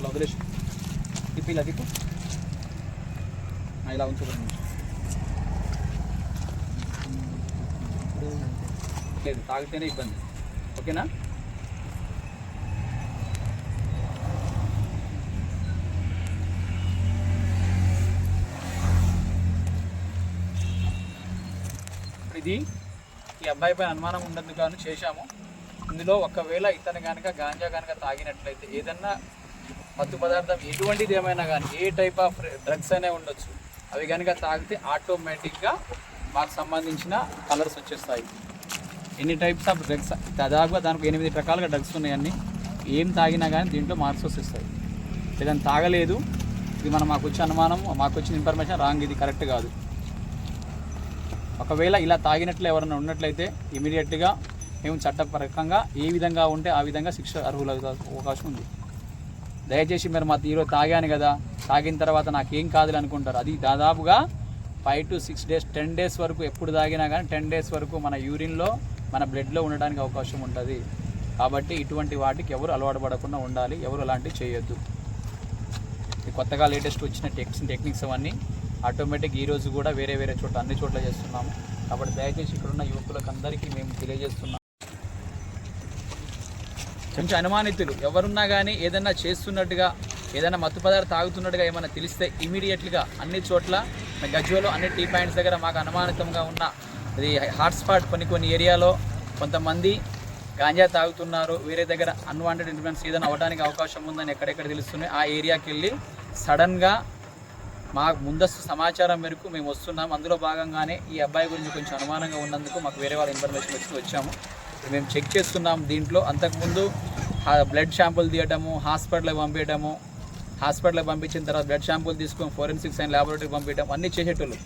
ఇలా వదిలేసి తిప్పి ఇలా తిప్పు, ఇలా ఉంచుకోండి. లేదు తాగితేనే ఇబ్బంది, ఓకేనా? ఇది ఈ అబ్బాయి పైన అనుమానం ఉండదు కానీ చేశాము. ఇందులో ఒకవేళ ఇతను కనుక గాంజా కనుక తాగినట్లయితే ఏదన్నా మత్తు పదార్థం ఎటువంటిది ఏమైనా కానీ ఏ టైప్ ఆఫ్ డ్రగ్స్ అయినా ఉండొచ్చు, అవి కనుక తాగితే ఆటోమేటిక్గా మాకు సంబంధించిన కలర్స్ వచ్చేస్తాయి. ఎన్ని టైప్స్ ఆఫ్ డ్రగ్స్, దాదాపుగా దానికి 8 రకాలుగా డ్రగ్స్ ఉన్నాయన్నీ. ఏం తాగినా కానీ దీంట్లో మార్క్స్ వస్తాయి. ఏదైనా తాగలేదు, ఇది మాకు వచ్చే అనుమానం, మాకు వచ్చిన ఇన్ఫర్మేషన్ రాంగ్, ఇది కరెక్ట్ కాదు. ఒకవేళ ఇలా తాగినట్లు ఎవరైనా ఉన్నట్లయితే ఇమీడియట్గా మేము చట్టపరంగా ఏ విధంగా ఉంటే ఆ విధంగా శిక్ష అర్హుల అవకాశం ఉంది. దయచేసి మీరు మా ఈరోజు తాగాను కదా, తాగిన తర్వాత నాకేం కాదులే అనుకుంటారు. అది దాదాపుగా 5 to 6 days 10 days వరకు ఎప్పుడు తాగినా కానీ 10 days వరకు మన యూరిన్లో మన బ్లడ్లో ఉండడానికి అవకాశం ఉంటుంది. కాబట్టి ఇటువంటి వాటికి ఎవరు అలవాటు పడకుండా ఉండాలి, ఎవరు అలాంటివి చేయొద్దు. కొత్తగా లేటెస్ట్ వచ్చిన టెక్నిక్స్ అవన్నీ ఆటోమేటిక్ ఈరోజు కూడా వేరే చోట్ల అన్ని చోట్ల చేస్తున్నాము. కాబట్టి దయచేసి ఇక్కడున్న యువకులకు అందరికీ మేము తెలియజేస్తున్నాం, కొంచెం అనుమానితులు ఎవరున్నా కానీ ఏదైనా చేస్తున్నట్టుగా, ఏదైనా మత్తు పదార్థం తాగుతున్నట్టుగా ఏమైనా తెలిస్తే ఇమీడియట్గా అన్ని చోట్ల గజ్వేల్లో అన్ని టీ పాయింట్స్ దగ్గర మాకు అనుమానితంగా ఉన్న అది హాట్స్పాట్ కొన్ని ఏరియాలో కొంతమంది గాంజా తాగుతున్నారు, వేరే దగ్గర అన్వాంటెడ్ ఇన్ఫ్లుయెన్స్ ఏదైనా అవ్వడానికి అవకాశం ఉందని ఎక్కడెక్కడ తెలుస్తున్నాయి. ఆ ఏరియాకి వెళ్ళి సడన్గా మాకు ముందస్తు సమాచారం మేరకు మేము వస్తున్నాం. అందులో భాగంగానే ఈ అబ్బాయి గురించి కొంచెం అనుమానంగా ఉన్నందుకు మాకు వేరే వాళ్ళ ఇన్ఫర్మేషన్ వచ్చాము. మేము చెక్ చేస్తున్నాం. దీంట్లో అంతకుముందు బ్లడ్ శాంపుల్ తీయటము, హాస్పిటల్కి పంపించడము, హాస్పిటల్కి పంపించిన తర్వాత బ్లడ్ శాంపుల్ తీసుకొని ఫోరెన్సిక్స్ అండ్ ల్యాబొరేటరీకి పంపించడం అన్నీ చేసేటోళ్ళు.